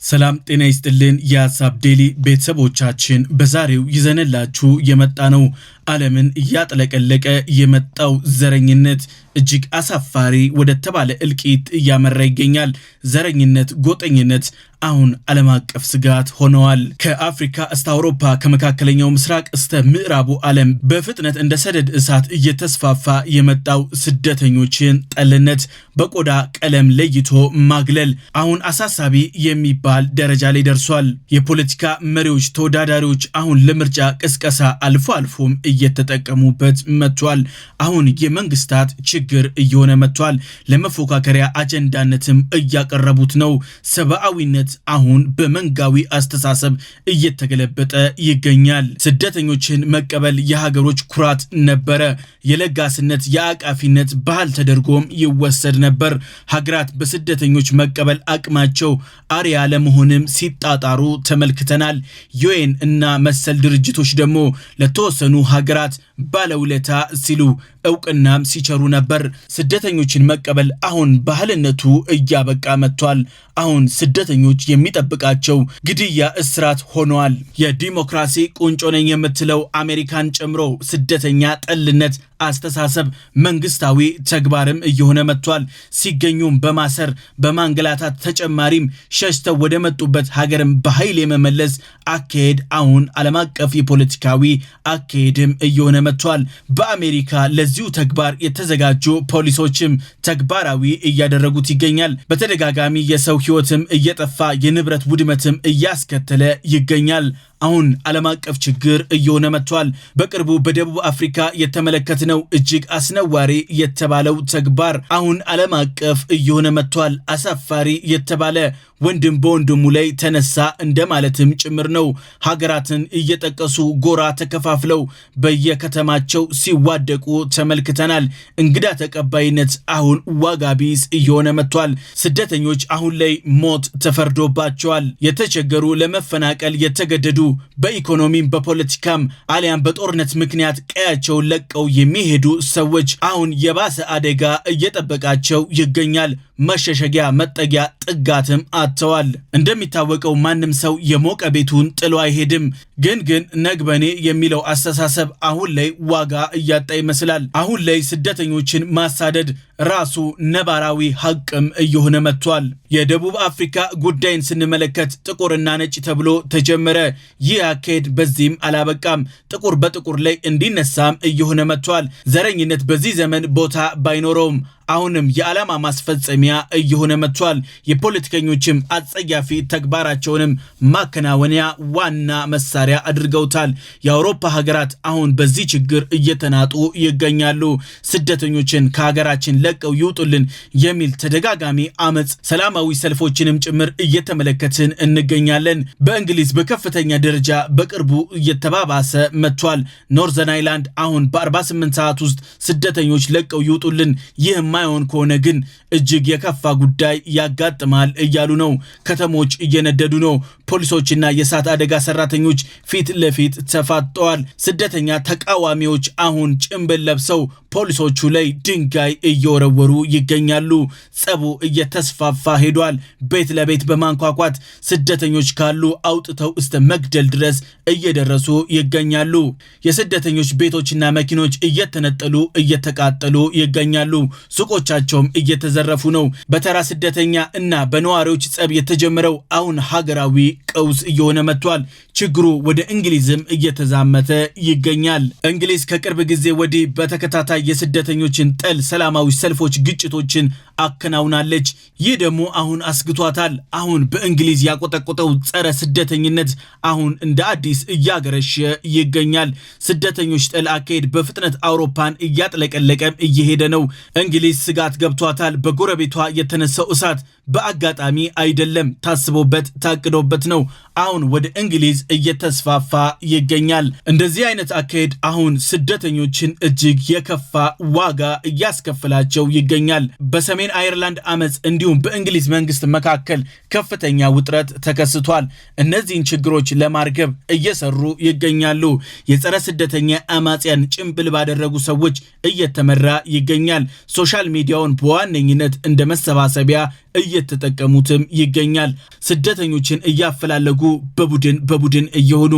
ሰላም ጤና ይስጥልን የሐሳብ ዴሊ ቤተሰቦቻችን በዛሬው ይዘንላችሁ የመጣነው ዓለምን ያጥለቀለቀ የመጣው ዘረኝነት እጅግ አሳፋሪ ወደ ተባለ እልቂት ያመራ ይገኛል። ዘረኝነት ጎጠኝነት አሁን ዓለም አቀፍ ስጋት ሆነዋል። ከአፍሪካ እስከ አውሮፓ ከመካከለኛው ምስራቅ እስከ ምዕራቡ ዓለም በፍጥነት እንደ ሰደድ እሳት እየተስፋፋ የመጣው ስደተኞችን ጠልነት በቆዳ ቀለም ለይቶ ማግለል አሁን አሳሳቢ የሚባል ደረጃ ላይ ደርሷል። የፖለቲካ መሪዎች ተወዳዳሪዎች አሁን ለምርጫ ቅስቀሳ አልፎ አልፎም እየተጠቀሙበት መጥቷል። አሁን የመንግስታት ችግር እየሆነ መጥቷል። ለመፎካከሪያ አጀንዳነትም እያቀረቡት ነው። ሰብአዊነት አሁን በመንጋዊ አስተሳሰብ እየተገለበጠ ይገኛል። ስደተኞችን መቀበል የሀገሮች ኩራት ነበረ። የለጋስነት የአቃፊነት ባህል ተደርጎም ይወሰድ ነበር። ሀገራት በስደተኞች መቀበል አቅማቸው አሪያ ለመሆንም ሲጣጣሩ ተመልክተናል። ዩኤን እና መሰል ድርጅቶች ደግሞ ለተወሰኑ ሀገራት ባለውለታ ሲሉ እውቅናም ሲቸሩ ነበር። ስደተኞችን መቀበል አሁን ባህልነቱ እያበቃ መጥቷል። አሁን ስደተኞች የሚጠብቃቸው ግድያ፣ እስራት ሆነዋል። የዲሞክራሲ ቁንጮ ነኝ የምትለው አሜሪካን ጨምሮ ስደተኛ ጠልነት አስተሳሰብ መንግስታዊ ተግባርም እየሆነ መጥቷል። ሲገኙም በማሰር በማንገላታት ተጨማሪም ሸሽተው ወደ መጡበት ሀገርም በኃይል የመመለስ አካሄድ አሁን ዓለም አቀፍ የፖለቲካዊ አካሄድም እየሆነ መጥቷል። በአሜሪካ ለዚሁ ተግባር የተዘጋጁ ፖሊሶችም ተግባራዊ እያደረጉት ይገኛል። በተደጋጋሚ የሰው ህይወትም እየጠፋ የንብረት ውድመትም እያስከተለ ይገኛል። አሁን ዓለም አቀፍ ችግር እየሆነ መጥቷል። በቅርቡ በደቡብ አፍሪካ የተመለከትነው እጅግ አስነዋሪ የተባለው ተግባር አሁን ዓለም አቀፍ እየሆነ መጥቷል። አሳፋሪ የተባለ ወንድም በወንድሙ ላይ ተነሳ እንደማለትም ጭምር ነው። ሀገራትን እየጠቀሱ ጎራ ተከፋፍለው በየከተማቸው ሲዋደቁ ተመልክተናል። እንግዳ ተቀባይነት አሁን ዋጋ ቢስ እየሆነ መጥቷል። ስደተኞች አሁን ላይ ሞት ተፈርዶባቸዋል። የተቸገሩ ለመፈናቀል የተገደዱ በኢኮኖሚም በፖለቲካም አሊያም በጦርነት ምክንያት ቀያቸውን ለቀው የሚሄዱ ሰዎች አሁን የባሰ አደጋ እየጠበቃቸው ይገኛል። መሸሸጊያ መጠጊያ ጥጋትም አጥተዋል። እንደሚታወቀው ማንም ሰው የሞቀ ቤቱን ጥሎ አይሄድም። ግን ነግበኔ የሚለው አስተሳሰብ አሁን ላይ ዋጋ እያጣ ይመስላል። አሁን ላይ ስደተኞችን ማሳደድ ራሱ ነባራዊ ሐቅም እየሆነ መጥቷል። የደቡብ አፍሪካ ጉዳይን ስንመለከት ጥቁርና ነጭ ተብሎ ተጀመረ። ይህ አካሄድ በዚህም አላበቃም። ጥቁር በጥቁር ላይ እንዲነሳም እየሆነ መጥቷል። ዘረኝነት በዚህ ዘመን ቦታ ባይኖረውም አሁንም የዓላማ ማስፈጸሚያ እየሆነ መጥቷል። የፖለቲከኞችም አጸያፊ ተግባራቸውንም ማከናወኒያ ዋና መሳሪያ አድርገውታል። የአውሮፓ ሀገራት አሁን በዚህ ችግር እየተናጡ ይገኛሉ። ስደተኞችን ከሀገራችን ለቀው ይውጡልን የሚል ተደጋጋሚ አመጽ፣ ሰላማዊ ሰልፎችንም ጭምር እየተመለከትን እንገኛለን። በእንግሊዝ በከፍተኛ ደረጃ በቅርቡ እየተባባሰ መጥቷል። ኖርዘርን አይላንድ አሁን በ48 ሰዓት ውስጥ ስደተኞች ለቀው ይውጡልን የማይሆን ከሆነ ግን እጅግ የከፋ ጉዳይ ያጋጥማል እያሉ ነው። ከተሞች እየነደዱ ነው። ፖሊሶችና የእሳት አደጋ ሰራተኞች ፊት ለፊት ተፋጠዋል። ስደተኛ ተቃዋሚዎች አሁን ጭንብል ለብሰው ፖሊሶቹ ላይ ድንጋይ እየወረወሩ ይገኛሉ። ጸቡ እየተስፋፋ ሄዷል። ቤት ለቤት በማንኳኳት ስደተኞች ካሉ አውጥተው እስከ መግደል ድረስ እየደረሱ ይገኛሉ። የስደተኞች ቤቶችና መኪኖች እየተነጠሉ እየተቃጠሉ ይገኛሉ። ሱቆቻቸውም እየተዘረፉ ነው። በተራ ስደተኛ እና በነዋሪዎች ጸብ የተጀመረው አሁን ሀገራዊ ቀውስ እየሆነ መጥቷል። ችግሩ ወደ እንግሊዝም እየተዛመተ ይገኛል። እንግሊዝ ከቅርብ ጊዜ ወዲህ በተከታታይ የስደተኞችን ጠል ሰላማዊ ሰልፎች፣ ግጭቶችን አከናውናለች። ይህ ደግሞ አሁን አስግቷታል። አሁን በእንግሊዝ ያቆጠቆጠው ጸረ ስደተኝነት አሁን እንደ አዲስ እያገረሸ ይገኛል። ስደተኞች ጠል አካሄድ በፍጥነት አውሮፓን እያጥለቀለቀ እየሄደ ነው። እንግሊዝ ስጋት ገብቷታል። በጎረቤቷ የተነሳው እሳት በአጋጣሚ አይደለም፣ ታስቦበት ታቅዶበት ነው። አሁን ወደ እንግሊዝ እየተስፋፋ ይገኛል። እንደዚህ አይነት አካሄድ አሁን ስደተኞችን እጅግ የከፋ ዋጋ እያስከፈላቸው ይገኛል። በሰሜን አየርላንድ አመጽ እንዲሁም በእንግሊዝ መንግስት መካከል ከፍተኛ ውጥረት ተከስቷል። እነዚህን ችግሮች ለማርገብ እየሰሩ ይገኛሉ። የጸረ ስደተኛ አማጽያን ጭምብል ባደረጉ ሰዎች እየተመራ ይገኛል። ሶሻል ሚዲያውን በዋነኝነት እንደ መሰባሰቢያ እየተጠቀሙትም ይገኛል። ስደተኞችን እያፈላለጉ በቡድን እየሆኑ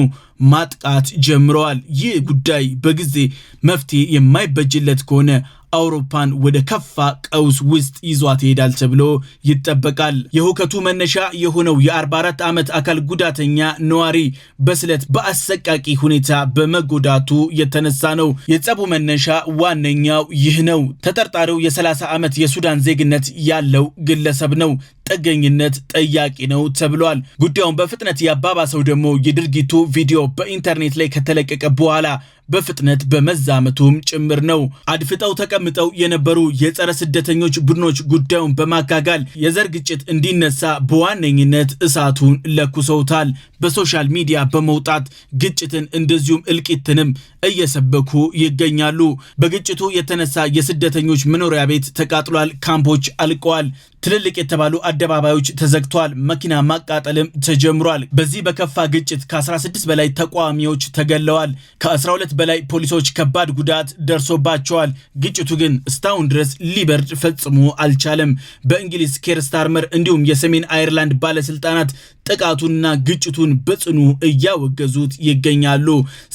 ማጥቃት ጀምረዋል። ይህ ጉዳይ በጊዜ መፍትሄ የማይበጅለት ከሆነ አውሮፓን ወደ ከፋ ቀውስ ውስጥ ይዟት ይሄዳል ተብሎ ይጠበቃል። የሁከቱ መነሻ የሆነው የ44 ዓመት አካል ጉዳተኛ ነዋሪ በስለት በአሰቃቂ ሁኔታ በመጎዳቱ የተነሳ ነው። የጸቡ መነሻ ዋነኛው ይህ ነው። ተጠርጣሪው የ30 ዓመት የሱዳን ዜግነት ያለው ግለሰብ ነው። ጥገኝነት ጠያቂ ነው ተብሏል። ጉዳዩን በፍጥነት ያባባሰው ደግሞ የድርጊቱ ቪዲዮ በኢንተርኔት ላይ ከተለቀቀ በኋላ በፍጥነት በመዛመቱም ጭምር ነው። አድፍጠው ተቀምጠው የነበሩ የጸረ ስደተኞች ቡድኖች ጉዳዩን በማጋጋል የዘር ግጭት እንዲነሳ በዋነኝነት እሳቱን ለኩሰውታል። በሶሻል ሚዲያ በመውጣት ግጭትን እንደዚሁም እልቂትንም እየሰበኩ ይገኛሉ። በግጭቱ የተነሳ የስደተኞች መኖሪያ ቤት ተቃጥሏል፣ ካምፖች አልቀዋል፣ ትልልቅ የተባሉ አደባባዮች ተዘግቷል፣ መኪና ማቃጠልም ተጀምሯል። በዚህ በከፋ ግጭት ከ16 በላይ ተቃዋሚዎች ተገለዋል። ከ12 በላይ ፖሊሶች ከባድ ጉዳት ደርሶባቸዋል። ግጭቱ ግን እስካሁን ድረስ ሊበርድ ፈጽሞ አልቻለም። በእንግሊዝ ኬር ስታርመር እንዲሁም የሰሜን አየርላንድ ባለስልጣናት ጥቃቱንና ግጭቱን በጽኑ እያወገዙት ይገኛሉ።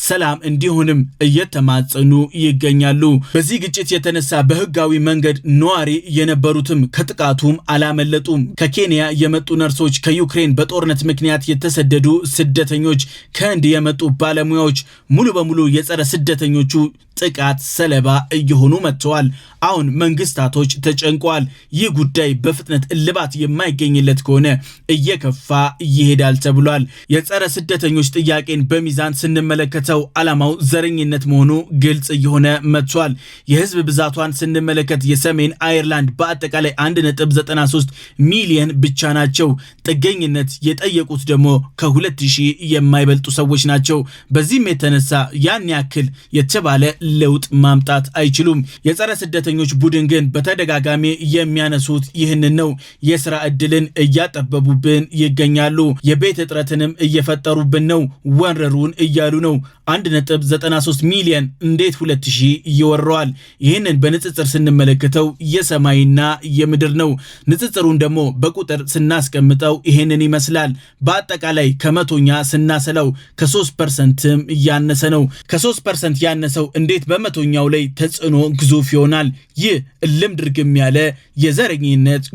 ሰላም እንዲሆንም እየተማጸኑ ይገኛሉ። በዚህ ግጭት የተነሳ በህጋዊ መንገድ ነዋሪ የነበሩትም ከጥቃቱም አላመለጡም። ከኬንያ የመጡ ነርሶች፣ ከዩክሬን በጦርነት ምክንያት የተሰደዱ ስደተኞች፣ ከህንድ የመጡ ባለሙያዎች ሙሉ በሙሉ የጸረ ስደተኞቹ ጥቃት ሰለባ እየሆኑ መጥተዋል። አሁን መንግስታቶች ተጨንቀዋል። ይህ ጉዳይ በፍጥነት እልባት የማይገኝለት ከሆነ እየከፋ ይሄዳል ተብሏል። የጸረ ስደተኞች ጥያቄን በሚዛን ስንመለከተው ዓላማው ዘረኝነት መሆኑ ግልጽ እየሆነ መጥቷል። የህዝብ ብዛቷን ስንመለከት የሰሜን አየርላንድ በአጠቃላይ 1.93 ሚሊዮን ብቻ ናቸው። ጥገኝነት የጠየቁት ደግሞ ከ2000 የማይበልጡ ሰዎች ናቸው። በዚህም የተነሳ ያን ያክል የተባለ ለውጥ ማምጣት አይችሉም። የጸረ ስደተኞች ቡድን ግን በተደጋጋሚ የሚያነሱት ይህንን ነው። የሥራ ዕድልን እያጠበቡብን ይገኛሉ። የቤት እጥረትንም እየፈጠሩብን ነው። ወረሩን እያሉ ነው። 1.93 ሚሊዮን እንዴት 2000 ይወረዋል? ይህንን በንጽጽር ስንመለከተው የሰማይና የምድር ነው። ንጽጽሩን ደግሞ በቁጥር ስናስቀምጠው ይህንን ይመስላል። በአጠቃላይ ከመቶኛ ስናሰላው ከ3% ያነሰ ነው። ከ3% ያነሰው እንዴት በመቶኛው ላይ ተጽዕኖ ግዙፍ ይሆናል? ይህ እልም ድርግም ያለ የዘረኝነት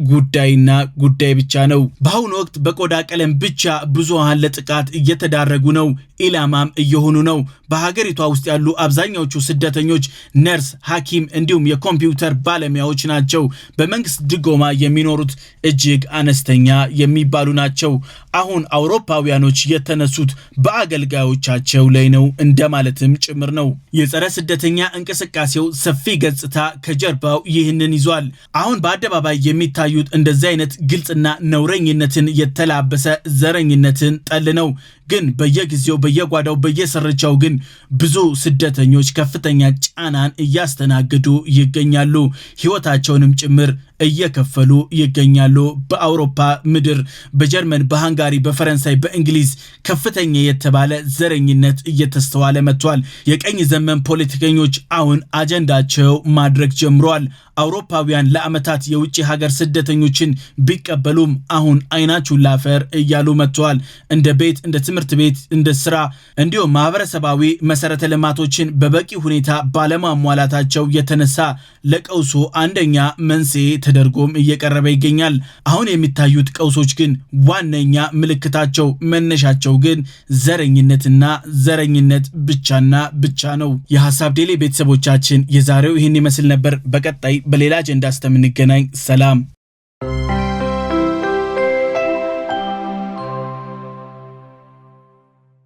ጉዳይ ብቻ ነው። በአሁኑ ወቅት በቆዳ ቀለም ብቻ ብዙሃን ለጥቃት እየተዳረጉ ነው፣ ኢላማም እየሆኑ ነው። በሀገሪቷ ውስጥ ያሉ አብዛኛዎቹ ስደተኞች ነርስ፣ ሐኪም እንዲሁም የኮምፒውተር ባለሙያዎች ናቸው። በመንግስት ድጎማ የሚኖሩት እጅግ አነስተኛ የሚባሉ ናቸው። አሁን አውሮፓውያኖች የተነሱት በአገልጋዮቻቸው ላይ ነው እንደማለትም ጭምር ነው። የጸረ ስደተኛ እንቅስቃሴው ሰፊ ገጽታ ከጀርባው ይህንን ይዟል። አሁን በአደባባይ የሚታዩት እንደዚህ አይነት ግልጽና ነውረኝነትን የተላበሰ ዘረኝነትን ጠል ነው። ግን በየጊዜው በየጓዳው በየሰርቻው ግን ብዙ ስደተኞች ከፍተኛ ጫናን እያስተናገዱ ይገኛሉ። ህይወታቸውንም ጭምር እየከፈሉ ይገኛሉ። በአውሮፓ ምድር በጀርመን፣ በሃንጋሪ፣ በፈረንሳይ፣ በእንግሊዝ ከፍተኛ የተባለ ዘረኝነት እየተስተዋለ መጥቷል። የቀኝ ዘመን ፖለቲከኞች አሁን አጀንዳቸው ማድረግ ጀምረዋል። አውሮፓውያን ለዓመታት የውጭ ሀገር ስደተኞችን ቢቀበሉም አሁን አይናቹን ላፈር እያሉ መጥተዋል። እንደ ቤት፣ እንደ ትምህርት ቤት፣ እንደ ስራ እንዲሁም ማህበረሰባዊ መሰረተ ልማቶችን በበቂ ሁኔታ ባለማሟላታቸው የተነሳ ለቀውሱ አንደኛ መንስኤ ተደርጎም እየቀረበ ይገኛል። አሁን የሚታዩት ቀውሶች ግን ዋነኛ ምልክታቸው መነሻቸው ግን ዘረኝነትና ዘረኝነት ብቻና ብቻ ነው። የሐሳብ ዴሊ ቤተሰቦቻችን የዛሬው ይህን ይመስል ነበር። በቀጣይ በሌላ አጀንዳ እስከምንገናኝ ሰላም።